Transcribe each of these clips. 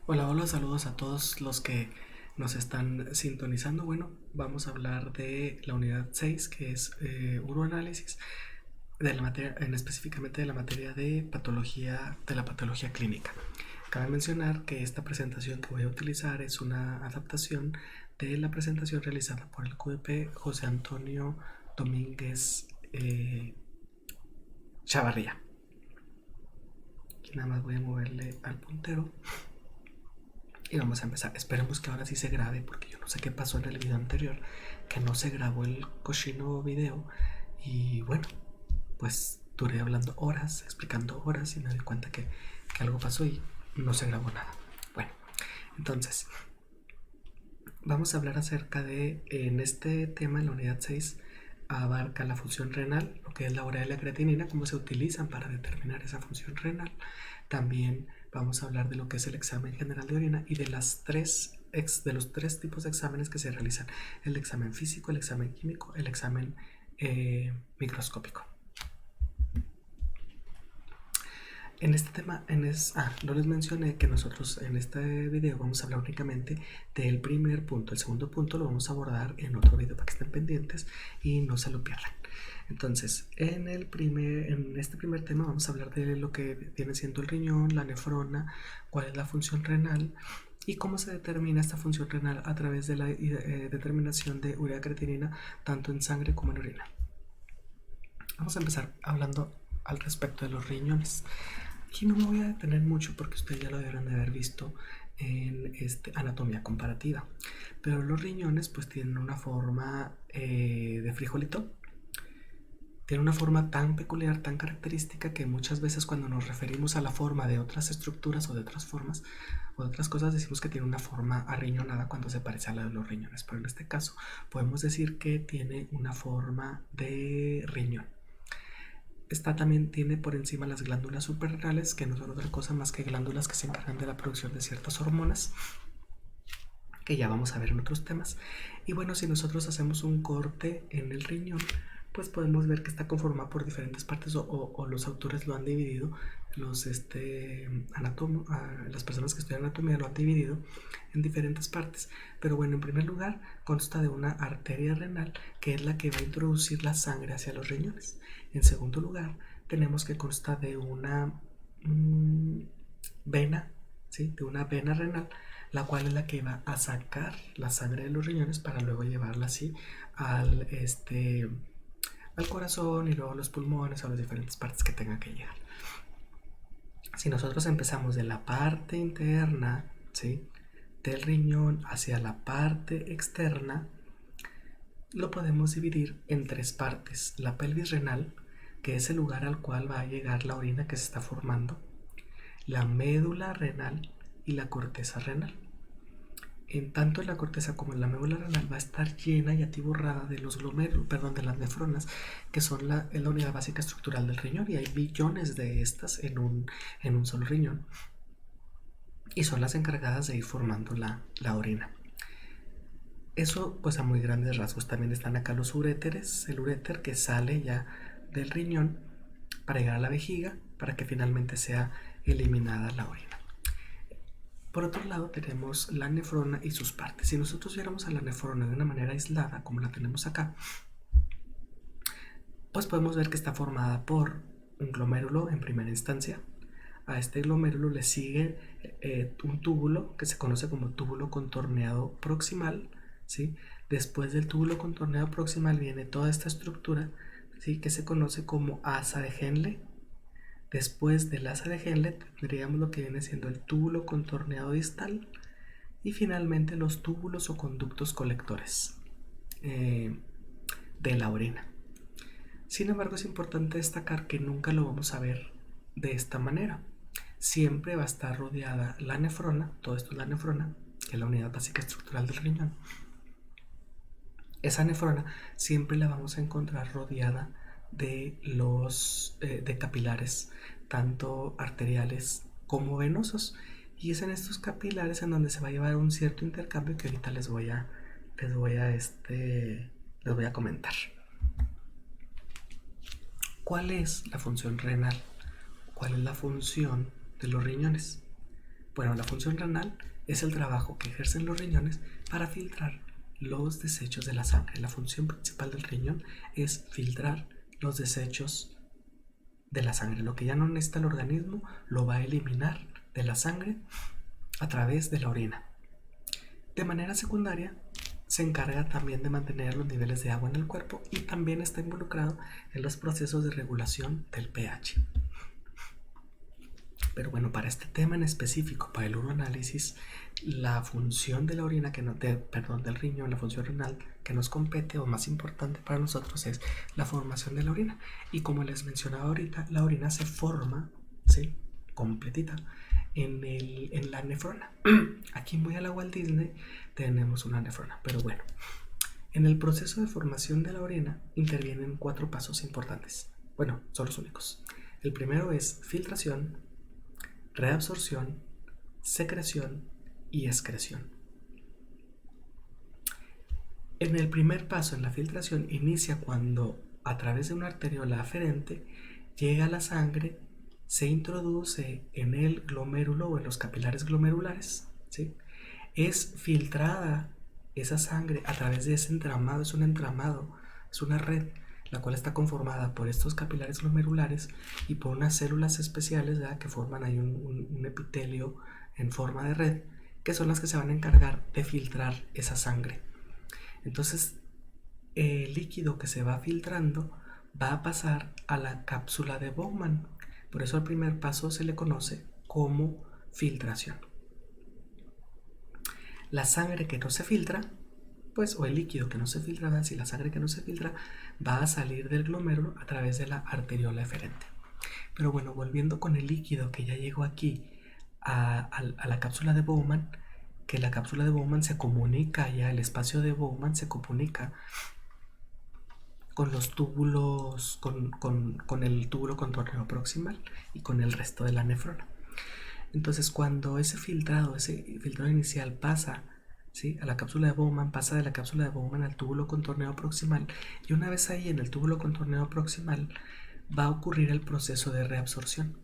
Hola, hola, saludos a todos los que nos están sintonizando. Bueno, vamos a hablar de la unidad 6, que es uroanálisis, de la materia, específicamente de la materia de patología, de la patología clínica. Cabe mencionar que esta presentación que voy a utilizar es una adaptación de la presentación realizada por el QEP José Antonio Domínguez Chavarría. Aquí nada más voy a moverle al puntero. Y vamos a empezar. Esperemos que ahora sí se grabe, porque yo no sé qué pasó en el video anterior, que no se grabó el cochino video. Y bueno, pues duré hablando horas, explicando horas, y me di cuenta que algo pasó y no se grabó nada. Bueno, entonces vamos a hablar acerca de, en este tema, en la unidad 6 abarca la función renal, lo que es la urea y la creatinina, cómo se utilizan para determinar esa función renal. También vamos a hablar de lo que es el examen general de orina y de los tres tipos de exámenes que se realizan: el examen físico, el examen químico, el examen microscópico. En este tema, no les mencioné que nosotros en este video vamos a hablar únicamente del primer punto. El segundo punto lo vamos a abordar en otro video para que estén pendientes y no se lo pierdan. Entonces, en este primer tema vamos a hablar de lo que viene siendo el riñón, la nefrona, cuál es la función renal y cómo se determina esta función renal a través de la determinación de urea creatinina tanto en sangre como en orina. Vamos a empezar hablando al respecto de los riñones. Aquí no me voy a detener mucho porque ustedes ya lo deberán de haber visto en anatomía comparativa. Pero los riñones pues tienen una forma de frijolito. Tiene una forma tan peculiar, tan característica, que muchas veces cuando nos referimos a la forma de otras estructuras o de otras formas o de otras cosas decimos que tiene una forma arriñonada cuando se parece a la de los riñones. Pero en este caso podemos decir que tiene una forma de riñón. Esta también tiene por encima las glándulas suprarrenales, que no son otra cosa más que glándulas que se encargan de la producción de ciertas hormonas, que ya vamos a ver en otros temas. Y bueno, si nosotros hacemos un corte en el riñón, pues podemos ver que está conformado por diferentes partes, o los autores lo han dividido, las personas que estudian anatomía lo han dividido en diferentes partes. Pero bueno, en primer lugar consta de una arteria renal, que es la que va a introducir la sangre hacia los riñones. En segundo lugar tenemos que consta de una vena, ¿sí? De una vena renal, la cual es la que va a sacar la sangre de los riñones para luego llevarla así al, al corazón y luego a los pulmones o a las diferentes partes que tenga que llegar. Si nosotros empezamos de la parte interna, ¿sí?, del riñón hacia la parte externa, lo podemos dividir en tres partes: la pelvis renal, que es el lugar al cual va a llegar la orina que se está formando; la médula renal y la corteza renal. En tanto la corteza como la médula renal va a estar llena y atiborrada de los glomérulos, perdón, de las nefronas, que son la unidad básica estructural del riñón, y hay billones de estas en un solo riñón, y son las encargadas de ir formando la orina. Eso pues a muy grandes rasgos. También están acá los uréteres, el uréter que sale ya del riñón para llegar a la vejiga para que finalmente sea eliminada la orina. Por otro lado tenemos la nefrona y sus partes. Si nosotros viéramos a la nefrona de una manera aislada, como la tenemos acá, pues podemos ver que está formada por un glomérulo en primera instancia. A este glomérulo le sigue un túbulo que se conoce como túbulo contorneado proximal, ¿sí? Después del túbulo contorneado proximal viene toda esta estructura, ¿sí?, que se conoce como asa de Henle. Después del asa de Henle tendríamos lo que viene siendo el túbulo contorneado distal y finalmente los túbulos o conductos colectores de la orina. Sin embargo, es importante destacar que nunca lo vamos a ver de esta manera. Siempre va a estar rodeada la nefrona, todo esto es la nefrona, que es la unidad básica estructural del riñón. Esa nefrona siempre la vamos a encontrar rodeada de de capilares, tanto arteriales como venosos, y es en estos capilares en donde se va a llevar un cierto intercambio que ahorita les voy a comentar. ¿Cuál es la función renal? ¿Cuál es la función de los riñones? Bueno, la función renal es el trabajo que ejercen los riñones para filtrar los desechos de la sangre. La función principal del riñón es filtrar los desechos de la sangre. Lo que ya no necesita el organismo lo va a eliminar de la sangre a través de la orina. De manera secundaria, se encarga también de mantener los niveles de agua en el cuerpo y también está involucrado en los procesos de regulación del pH. Pero bueno, para este tema en específico, para el uroanálisis, la función de la orina del riñón, la función renal que nos compete o más importante para nosotros es la formación de la orina. Y como les mencionaba ahorita, la orina se forma, ¿sí?, completita en la nefrona. Aquí muy a la Walt Disney tenemos una nefrona, pero bueno. En el proceso de formación de la orina intervienen 4 pasos importantes. Bueno, son los únicos. El primero es filtración, reabsorción, secreción y excreción. En el primer paso, en la filtración, inicia cuando a través de una arteriola aferente llega la sangre, se introduce en el glomérulo o en los capilares glomerulares, ¿sí? Es filtrada esa sangre a través de ese entramado, es un entramado, es una red, la cual está conformada por estos capilares glomerulares y por unas células especiales, ¿verdad?, que forman ahí un epitelio en forma de red, que son las que se van a encargar de filtrar esa sangre. Entonces, el líquido que se va filtrando va a pasar a la cápsula de Bowman. Por eso al primer paso se le conoce como filtración. La sangre que no se filtra, pues, o el líquido que no se filtra, si la sangre que no se filtra, va a salir del glomérulo a través de la arteriola eferente. Pero bueno, volviendo con el líquido que ya llegó aquí a la cápsula de Bowman, que la cápsula de Bowman se comunica ya, el espacio de Bowman se comunica con los túbulos, con el túbulo contorneo proximal y con el resto de la nefrona. Entonces, cuando ese filtrado inicial pasa, ¿sí?, a la cápsula de Bowman, pasa de la cápsula de Bowman al túbulo contorneo proximal, y una vez ahí en el túbulo contorneo proximal va a ocurrir el proceso de reabsorción.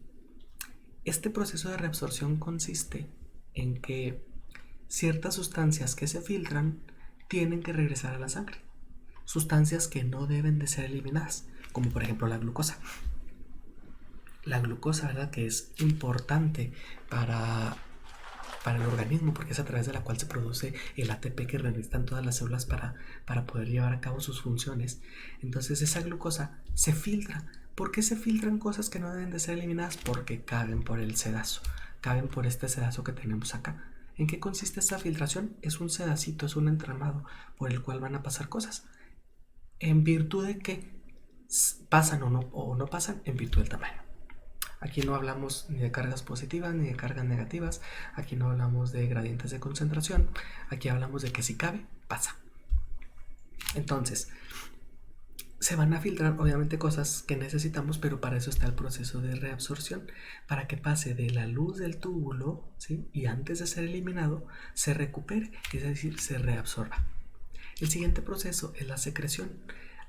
Este proceso de reabsorción consiste en que ciertas sustancias que se filtran tienen que regresar a la sangre. Sustancias que no deben de ser eliminadas, como por ejemplo la glucosa. La glucosa, ¿verdad?, que es importante para el organismo, porque es a través de la cual se produce el ATP que necesitan todas las células para poder llevar a cabo sus funciones. Entonces esa glucosa se filtra. ¿Por qué se filtran cosas que no deben de ser eliminadas? Porque caben por el sedazo, caben por este sedazo que tenemos acá. ¿En qué consiste esta filtración? Es un sedacito, es un entramado por el cual van a pasar cosas. ¿En virtud de que pasan o no pasan? En virtud del tamaño. Aquí no hablamos ni de cargas positivas ni de cargas negativas. Aquí no hablamos de gradientes de concentración. Aquí hablamos de que si cabe, pasa. Entonces, se van a filtrar obviamente cosas que necesitamos, pero para eso está el proceso de reabsorción, para que pase de la luz del túbulo, ¿sí?, y antes de ser eliminado, se recupere, es decir, se reabsorba. El siguiente proceso es la secreción.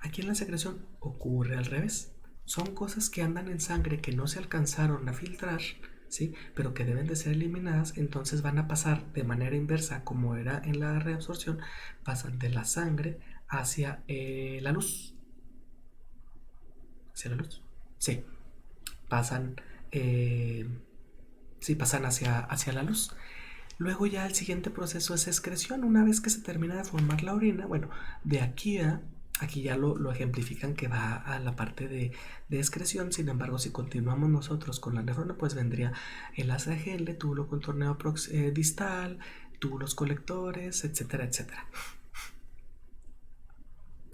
Aquí en la secreción ocurre al revés. Son cosas que andan en sangre que no se alcanzaron a filtrar, ¿sí?, pero que deben de ser eliminadas. Entonces van a pasar de manera inversa, como era en la reabsorción, pasan de la sangre hacia la luz. ¿Hacia la luz? Sí, pasan, pasan hacia la luz. Luego ya el siguiente proceso es excreción. Una vez que se termina de formar la orina, bueno, de aquí ya lo ejemplifican que va a la parte de excreción. Sin embargo, si continuamos nosotros con la nefrona, pues vendría el ACGL, túbulo contorneo distal, túbulos colectores, etcétera, etcétera.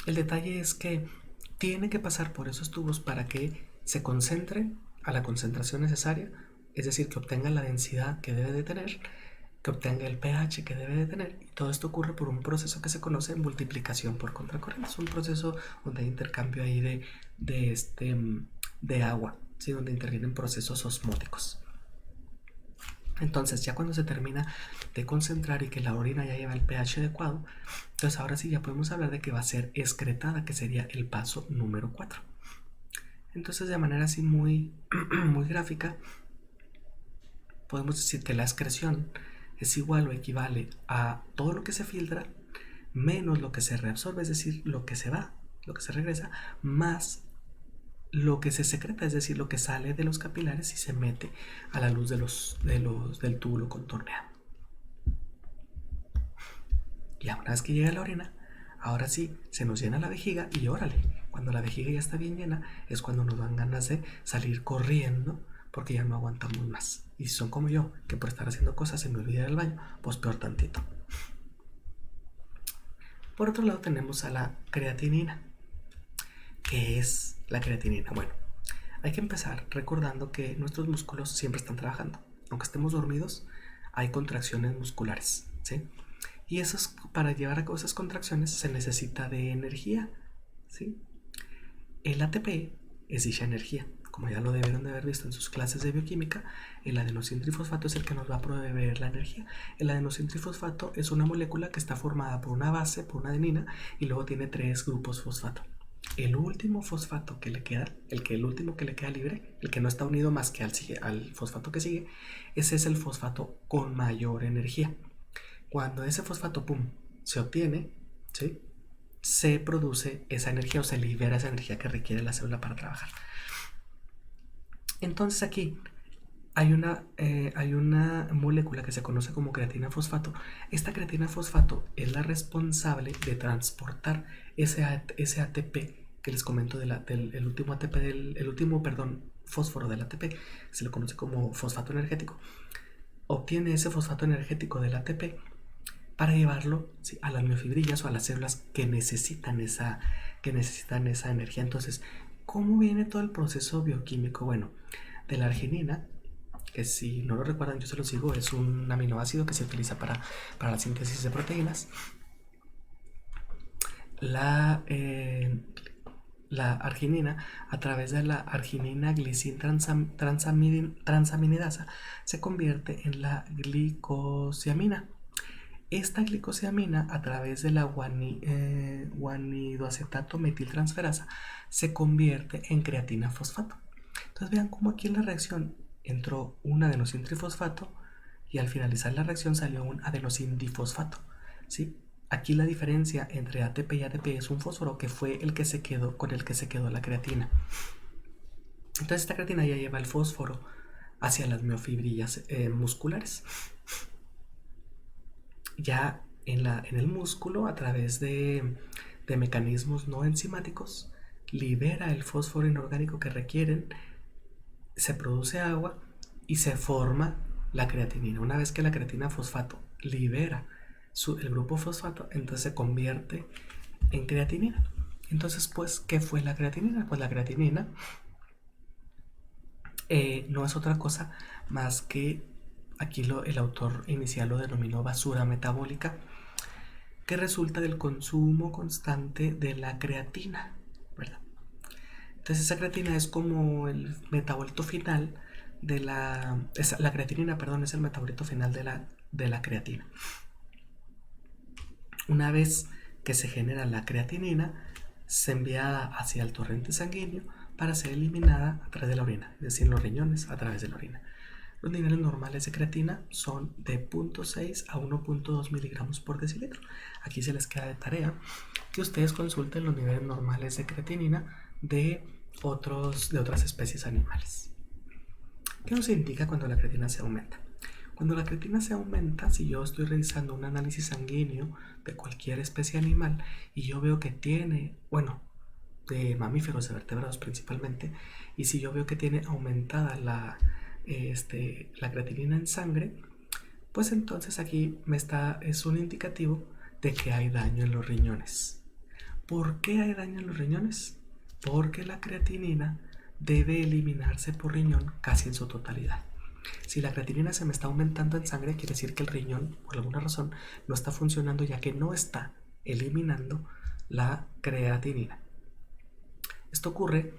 El detalle es que tiene que pasar por esos tubos para que se concentre a la concentración necesaria, es decir, que obtenga la densidad que debe de tener, que obtenga el pH que debe de tener, y todo esto ocurre por un proceso que se conoce multiplicación por contracorriente. Es un proceso donde hay intercambio ahí de agua, ¿sí?, donde intervienen procesos osmóticos. Entonces, ya cuando se termina de concentrar y que la orina ya lleva el pH adecuado, entonces ahora sí ya podemos hablar de que va a ser excretada, que sería el paso número 4. Entonces, de manera así muy, muy gráfica, podemos decir que la excreción es igual o equivale a todo lo que se filtra menos lo que se reabsorbe, es decir, lo que se va, lo que se regresa, más lo que se secreta, es decir, lo que sale de los capilares y se mete a la luz del túbulo contorneado. Y una vez que llega la orina, ahora sí, se nos llena la vejiga y órale, cuando la vejiga ya está bien llena es cuando nos dan ganas de salir corriendo porque ya no aguantamos más. Y si son como yo, que por estar haciendo cosas se me olvida del baño, pues peor tantito. Por otro lado tenemos a la creatinina. ¿Qué es la creatinina? Bueno, hay que empezar recordando que nuestros músculos siempre están trabajando. Aunque estemos dormidos, hay contracciones musculares, ¿sí? Y para llevar a cabo esas contracciones se necesita de energía, ¿sí? El ATP es dicha energía. Como ya lo debieron de haber visto en sus clases de bioquímica, el adenosintrifosfato es el que nos va a proveer la energía. El adenosintrifosfato es una molécula que está formada por una base, por una adenina, y luego tiene 3 grupos fosfato. El último fosfato que le queda, el último que le queda libre, el que no está unido más que al fosfato que sigue, ese es el fosfato con mayor energía. Cuando ese fosfato, se obtiene, ¿sí?, se produce esa energía o se libera esa energía que requiere la célula para trabajar. Entonces aquí hay una molécula que se conoce como creatina fosfato. Esta creatina fosfato es la responsable de transportar ese ATP que les comento del último ATP, fósforo del ATP, se le conoce como fosfato energético. Obtiene ese fosfato energético del ATP para llevarlo, ¿sí?, a las miofibrillas o a las células que necesitan esa energía. Entonces, ¿cómo viene todo el proceso bioquímico? Bueno, de la arginina, que si no lo recuerdan yo se los digo, es un aminoácido que se utiliza para la síntesis de proteínas. La arginina, a través de la arginina glisin transaminidasa, se convierte en la glicosiamina. Esta glicosiamina, a través de la guanidoacetato metiltransferasa, se convierte en creatina fosfato. Entonces vean cómo aquí en la reacción entró un adenosintrifosfato y al finalizar la reacción salió un adenosindifosfato, ¿sí? Aquí la diferencia entre ATP y ATP es un fósforo que fue con el que se quedó la creatina. Entonces esta creatina ya lleva el fósforo hacia las miofibrillas musculares. Ya en el músculo, a través de mecanismos no enzimáticos, libera el fósforo inorgánico que requieren, se produce agua y se forma la creatinina. Una vez que la creatina fosfato libera el grupo fosfato, entonces se convierte en creatinina. Entonces, pues, ¿qué fue la creatinina? Pues la creatinina no es otra cosa más que, aquí el autor inicial lo denominó basura metabólica, que resulta del consumo constante de la creatina, ¿verdad? Entonces esa creatina es como el metabolito final de la creatinina, perdón, es el metabolito final de la creatina. Una vez que se genera la creatinina, se envía hacia el torrente sanguíneo para ser eliminada a través de la orina, es decir, en los riñones a través de la orina. Los niveles normales de creatina son de 0.6 a 1.2 miligramos por decilitro. Aquí se les queda de tarea que ustedes consulten los niveles normales de creatinina de otras especies animales. ¿Qué nos indica cuando la creatina se aumenta? Cuando la creatina se aumenta, si yo estoy realizando un análisis sanguíneo de cualquier especie animal y yo veo que tiene, de mamíferos, de vertebrados principalmente, y si yo veo que tiene aumentada la creatinina en sangre, pues entonces aquí es un indicativo de que hay daño en los riñones. ¿Por qué hay daño en los riñones? Porque la creatinina debe eliminarse por riñón casi en su totalidad. Si la creatinina se me está aumentando en sangre, quiere decir que el riñón, por alguna razón, no está funcionando, ya que no está eliminando la creatinina. Esto ocurre,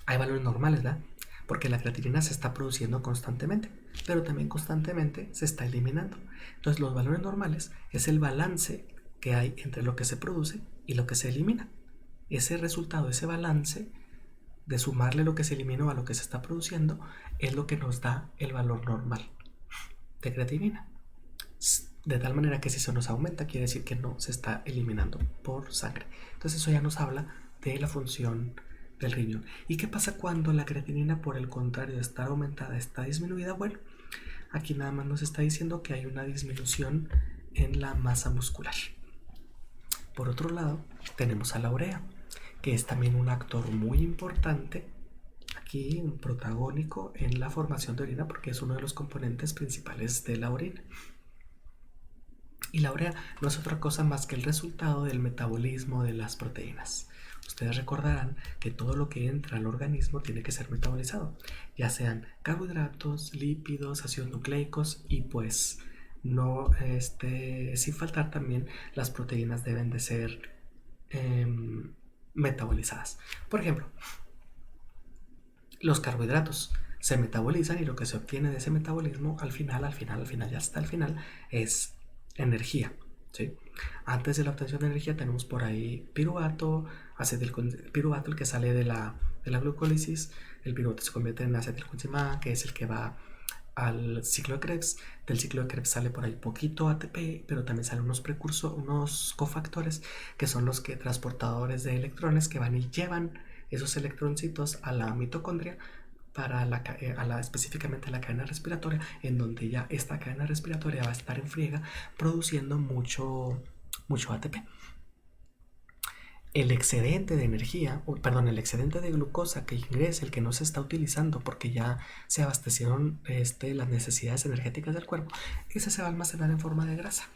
hay valores normales, ¿verdad? Porque la creatinina se está produciendo constantemente, pero también constantemente se está eliminando. Entonces los valores normales es el balance que hay entre lo que se produce y lo que se elimina. Ese resultado, ese balance, de sumarle lo que se eliminó a lo que se está produciendo es lo que nos da el valor normal de creatinina. De tal manera que si se nos aumenta quiere decir que no se está eliminando por sangre. Entonces eso ya nos habla de la función del riñón. ¿Y qué pasa cuando la creatinina, por el contrario de estar aumentada, está disminuida? Bueno, aquí nada más nos está diciendo que hay una disminución en la masa muscular. Por otro lado, tenemos a la urea, que es también un actor muy importante aquí, un protagónico en la formación de orina, porque es uno de los componentes principales de la orina. Y la urea no es otra cosa más que el resultado del metabolismo de las proteínas. Ustedes recordarán que todo lo que entra al organismo tiene que ser metabolizado, ya sean carbohidratos, lípidos, ácidos nucleicos y pues no, sin faltar también las proteínas deben de ser metabolizadas. Por ejemplo, los carbohidratos se metabolizan y lo que se obtiene de ese metabolismo al final, ya hasta el final, es energía. ¿Sí? Antes de la obtención de energía tenemos por ahí piruvato, piruvato, el que sale de la glucólisis. El piruvato se convierte en acetilcoenzima A, que es el que va al ciclo de Krebs. Del ciclo de Krebs sale por ahí poquito ATP, pero también salen unos cofactores que son los que transportadores de electrones que van y llevan esos electroncitos a la mitocondria para específicamente a la cadena respiratoria, en donde ya esta cadena respiratoria va a estar en friega produciendo mucho ATP. El excedente de energía, el excedente de glucosa que ingresa, el que no se está utilizando porque ya se abastecieron las necesidades energéticas del cuerpo, ese se va a almacenar en forma de grasa.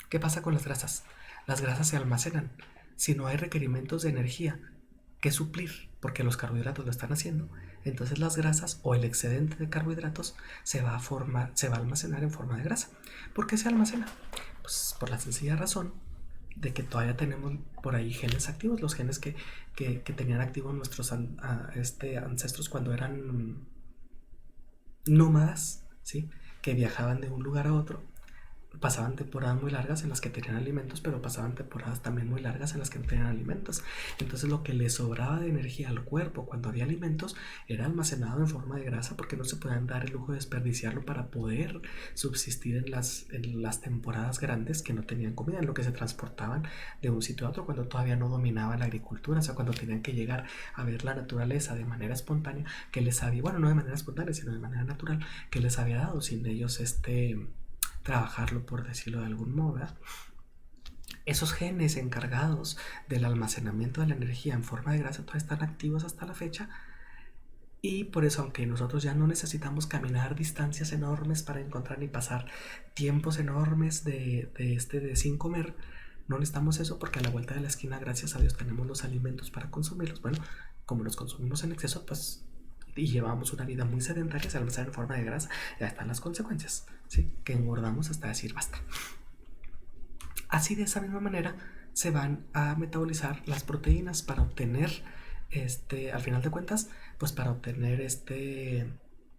¿Qué pasa con las grasas? Las grasas se almacenan. Si no hay requerimientos de energía que suplir, porque los carbohidratos lo están haciendo, entonces las grasas o el excedente de carbohidratos se va a almacenar en forma de grasa. ¿Por qué se almacena? Pues por la sencilla razón de que todavía tenemos por ahí genes activos, los genes que tenían activos nuestros ancestros cuando eran nómadas, ¿sí? Que viajaban de un lugar a otro. Pasaban temporadas muy largas en las que tenían alimentos, pero pasaban temporadas también muy largas en las que no tenían alimentos. Entonces lo que le sobraba de energía al cuerpo cuando había alimentos era almacenado en forma de grasa, porque no se podían dar el lujo de desperdiciarlo para poder subsistir en las temporadas grandes que no tenían comida, en lo que se transportaban de un sitio a otro cuando todavía no dominaban la agricultura, o sea, cuando tenían que llegar a ver la naturaleza de manera espontánea que les había, bueno, no de manera espontánea, sino de manera natural, que les había dado sin ellos trabajarlo, por decirlo de algún modo, ¿verdad? Esos genes encargados del almacenamiento de la energía en forma de grasa todavía están activos hasta la fecha, y por eso, aunque nosotros ya no necesitamos caminar distancias enormes para encontrar ni pasar tiempos enormes sin comer, no necesitamos eso, porque a la vuelta de la esquina, gracias a Dios, tenemos los alimentos para consumirlos. Bueno, como los consumimos en exceso, pues, y llevamos una vida muy sedentaria, se almacena en forma de grasa, ya están las consecuencias, ¿sí? Que engordamos hasta decir basta. Así, de esa misma manera se van a metabolizar las proteínas para obtener, al final de cuentas, pues para obtener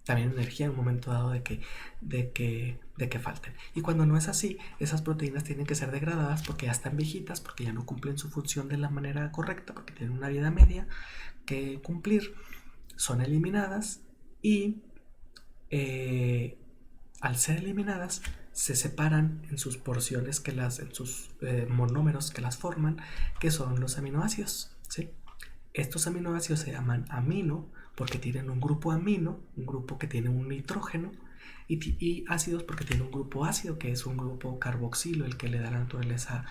también energía en un momento dado de que falten. Y cuando no es así, esas proteínas tienen que ser degradadas porque ya están viejitas, porque ya no cumplen su función de la manera correcta, porque tienen una vida media que cumplir, son eliminadas y al ser eliminadas se separan en sus porciones, en sus monómeros que las forman, que son los aminoácidos, ¿sí? Estos aminoácidos se llaman amino porque tienen un grupo amino, un grupo que tiene un nitrógeno, y ácidos porque tiene un grupo ácido, que es un grupo carboxilo, el que le da la naturaleza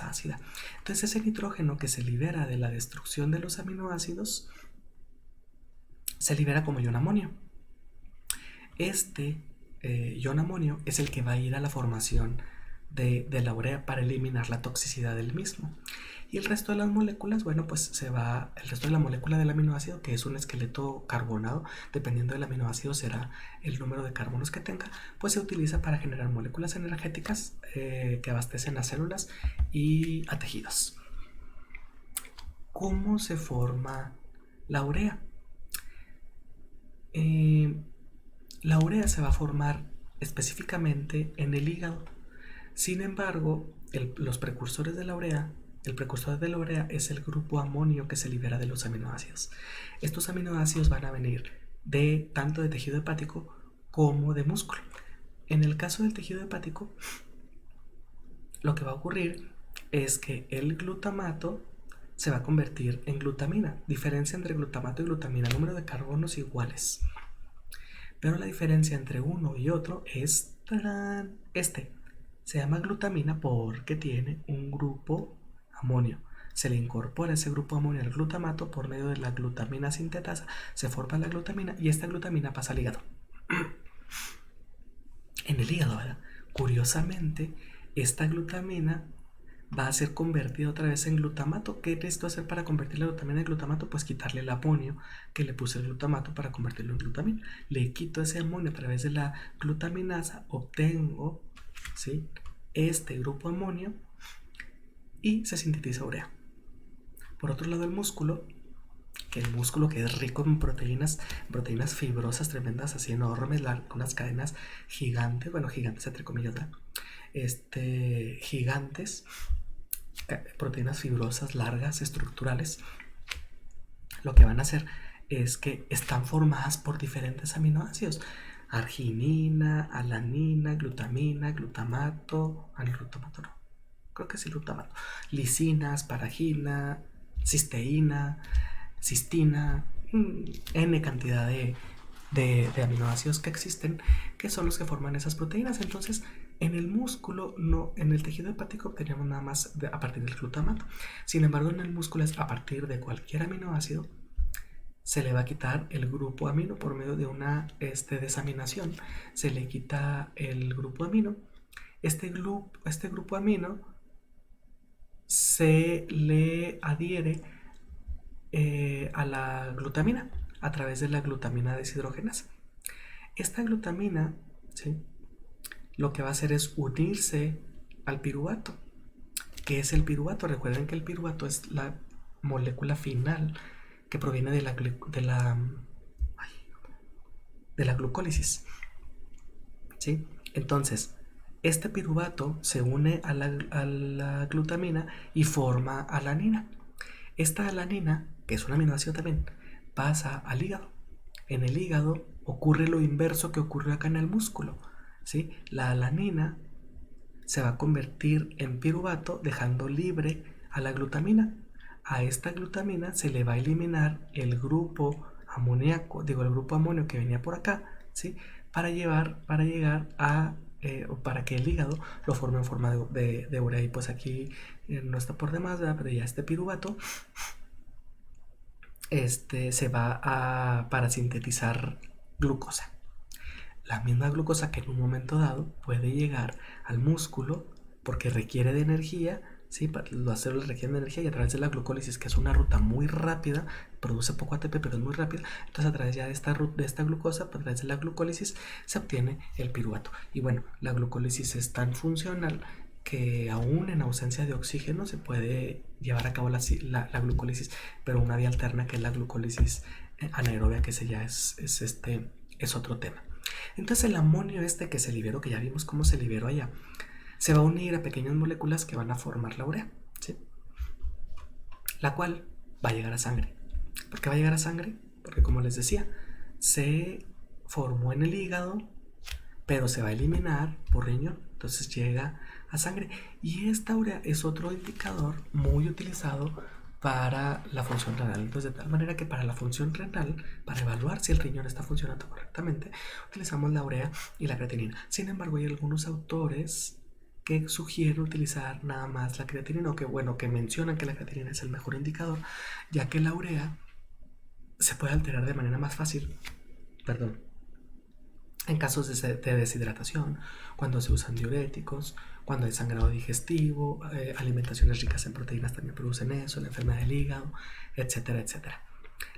ácida. Entonces ese nitrógeno que se libera de la destrucción de los aminoácidos se libera como ion amonio. Ion amonio es el que va a ir a la formación de la urea para eliminar la toxicidad del mismo. Y el resto de las moléculas, bueno, pues el resto de la molécula del aminoácido, que es un esqueleto carbonado, dependiendo del aminoácido será el número de carbonos que tenga, pues se utiliza para generar moléculas energéticas que abastecen a células y a tejidos. ¿Cómo se forma la urea? La urea se va a formar específicamente en el hígado. Sin embargo, los precursores de la urea El precursor de la urea es el grupo amonio que se libera de los aminoácidos. Estos aminoácidos van a venir tanto de tejido hepático como de músculo. En el caso del tejido hepático, lo que va a ocurrir es que el glutamato se va a convertir en glutamina. Diferencia entre glutamato y glutamina, número de carbonos iguales. Pero la diferencia entre uno y otro es este. Se llama glutamina porque tiene un grupo amonio. Se le incorpora ese grupo amonio al glutamato por medio de la glutamina sintetasa. Se forma la glutamina y esta glutamina pasa al hígado. En el hígado, ¿verdad? Curiosamente, esta glutamina va a ser convertida otra vez en glutamato. ¿Qué necesito hacer para convertir la glutamina en glutamato? Pues quitarle el amonio que le puse el glutamato para convertirlo en glutamina. Le quito ese amonio a través de la glutaminasa, obtengo, ¿sí?, este grupo amonio y se sintetiza urea. Por otro lado, el músculo que es rico en proteínas fibrosas tremendas, así enormes, unas cadenas gigantes, bueno, gigantes entre comillas, ¿verdad? Gigantes, proteínas fibrosas, largas, estructurales. Lo que van a hacer es que están formadas por diferentes aminoácidos: arginina, alanina, glutamina, glutamato, glutamato no, creo que sí glutamato, lisina, asparagina, cisteína, cistina, n cantidad de aminoácidos que existen, que son los que forman esas proteínas. Entonces, en el músculo, no, en el tejido hepático obtenemos nada más a partir del glutamato. Sin embargo, en el músculo es a partir de cualquier aminoácido. Se le va a quitar el grupo amino por medio de una desaminación. Se le quita el grupo amino. Este grupo amino se le adhiere a la glutamina a través de la glutamina deshidrogenasa. Esta glutamina, ¿sí?, lo que va a hacer es unirse al piruvato. ¿Qué es el piruvato? Recuerden que el piruvato es la molécula final que proviene de la glucólisis, ¿sí? Entonces, este piruvato se une a la glutamina y forma alanina. Esta alanina, que es un aminoácido también, pasa al hígado. En el hígado ocurre lo inverso que ocurrió acá en el músculo, ¿sí? La alanina se va a convertir en piruvato, dejando libre a la glutamina. A esta glutamina se le va a eliminar el grupo amoníaco, el grupo amonio que venía por acá, ¿sí?, para llegar a para que el hígado lo forme en forma de urea. Y pues aquí no está por demás, ¿verdad?, pero ya este piruvato se va para sintetizar glucosa. La misma glucosa que en un momento dado puede llegar al músculo porque requiere de energía, ¿sí? Las células requieren de energía y a través de la glucólisis, que es una ruta muy rápida, produce poco ATP pero es muy rápida, entonces a través ya de esta glucosa, a través de la glucólisis, se obtiene el piruvato. Y bueno, la glucólisis es tan funcional que aún en ausencia de oxígeno se puede llevar a cabo la glucólisis, pero una vía alterna, que es la glucólisis anaerobia, que ese ya es otro tema. Entonces el amonio que se liberó, que ya vimos cómo se liberó allá, se va a unir a pequeñas moléculas que van a formar la urea, ¿sí?, la cual va a llegar a sangre. ¿Por qué va a llegar a sangre? Porque, como les decía, se formó en el hígado, pero se va a eliminar por riñón, entonces llega a sangre. Y esta urea es otro indicador muy utilizado para la función renal. Entonces, de tal manera que para la función renal, para evaluar si el riñón está funcionando correctamente, utilizamos la urea y la creatinina. Sin embargo, hay algunos autores que sugieren utilizar nada más la creatinina, o que mencionan que la creatinina es el mejor indicador, ya que la urea se puede alterar de manera más fácil, en casos de deshidratación, cuando se usan diuréticos, cuando hay sangrado digestivo, alimentaciones ricas en proteínas también producen eso, la enfermedad del hígado, etcétera, etcétera.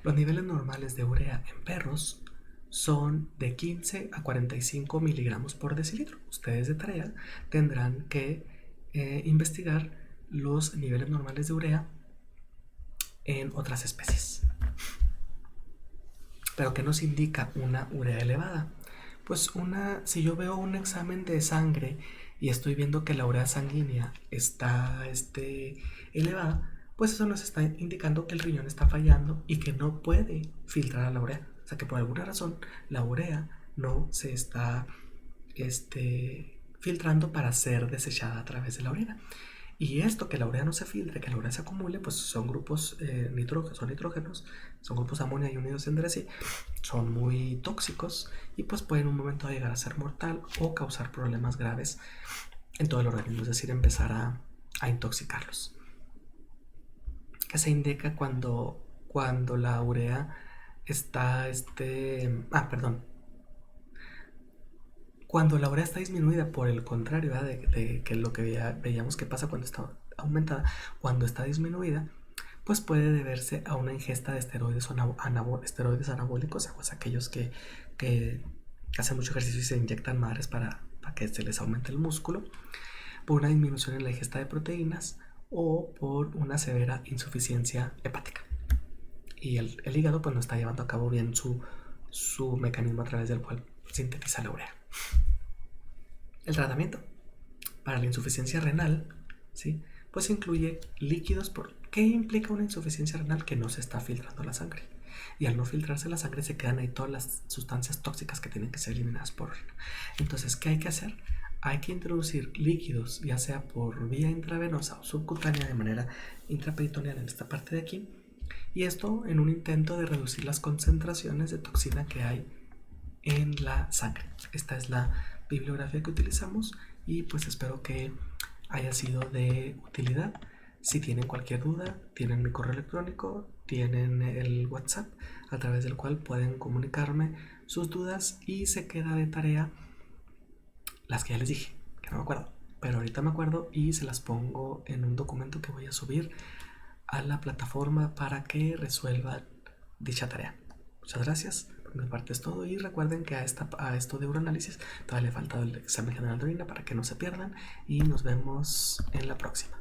Los niveles normales de urea en perros son de 15 a 45 miligramos por decilitro. Ustedes de tarea tendrán que investigar los niveles normales de urea en otras especies. ¿Pero qué nos indica una urea elevada? Pues si yo veo un examen de sangre y estoy viendo que la urea sanguínea está elevada, pues eso nos está indicando que el riñón está fallando y que no puede filtrar a la urea. O sea que por alguna razón la urea no se está filtrando para ser desechada a través de la orina. Y esto, que la urea no se filtre, que la urea se acumule, pues son grupos son nitrógenos, son grupos de amonio y unidos entre sí, son muy tóxicos y pues pueden en un momento llegar a ser mortal o causar problemas graves en todo el organismo, es decir, empezar a intoxicarlos. ¿Qué se indica cuando la urea está, perdón, cuando la urea está disminuida, por el contrario, de que lo que veíamos que pasa cuando está aumentada, cuando está disminuida, pues puede deberse a una ingesta de esteroides, esteroides anabólicos, pues aquellos que hacen mucho ejercicio y se inyectan madres para que se les aumente el músculo, por una disminución en la ingesta de proteínas o por una severa insuficiencia hepática. Y el hígado pues no está llevando a cabo bien su mecanismo a través del cual sintetiza la urea. El tratamiento para la insuficiencia renal, ¿sí? Pues incluye líquidos. ¿Qué implica una insuficiencia renal? Que no se está filtrando la sangre. Y al no filtrarse la sangre se quedan ahí todas las sustancias tóxicas que tienen que ser eliminadas por orina. Entonces, ¿qué hay que hacer? Hay que introducir líquidos, ya sea por vía intravenosa o subcutánea, de manera intraperitoneal en esta parte de aquí, y esto en un intento de reducir las concentraciones de toxina que hay en la sangre. Esta es la bibliografía que utilizamos y pues espero que haya sido de utilidad. Si tienen cualquier duda, tienen mi correo electrónico, tienen el WhatsApp a través del cual pueden comunicarme sus dudas, y se queda de tarea las que ya les dije, que no me acuerdo, pero ahorita me acuerdo y se las pongo en un documento que voy a subir a la plataforma para que resuelvan dicha tarea. Muchas gracias. Por mi parte es todo, y recuerden que a esto de uroanálisis todavía le falta el examen general de orina para que no se pierdan, y nos vemos en la próxima.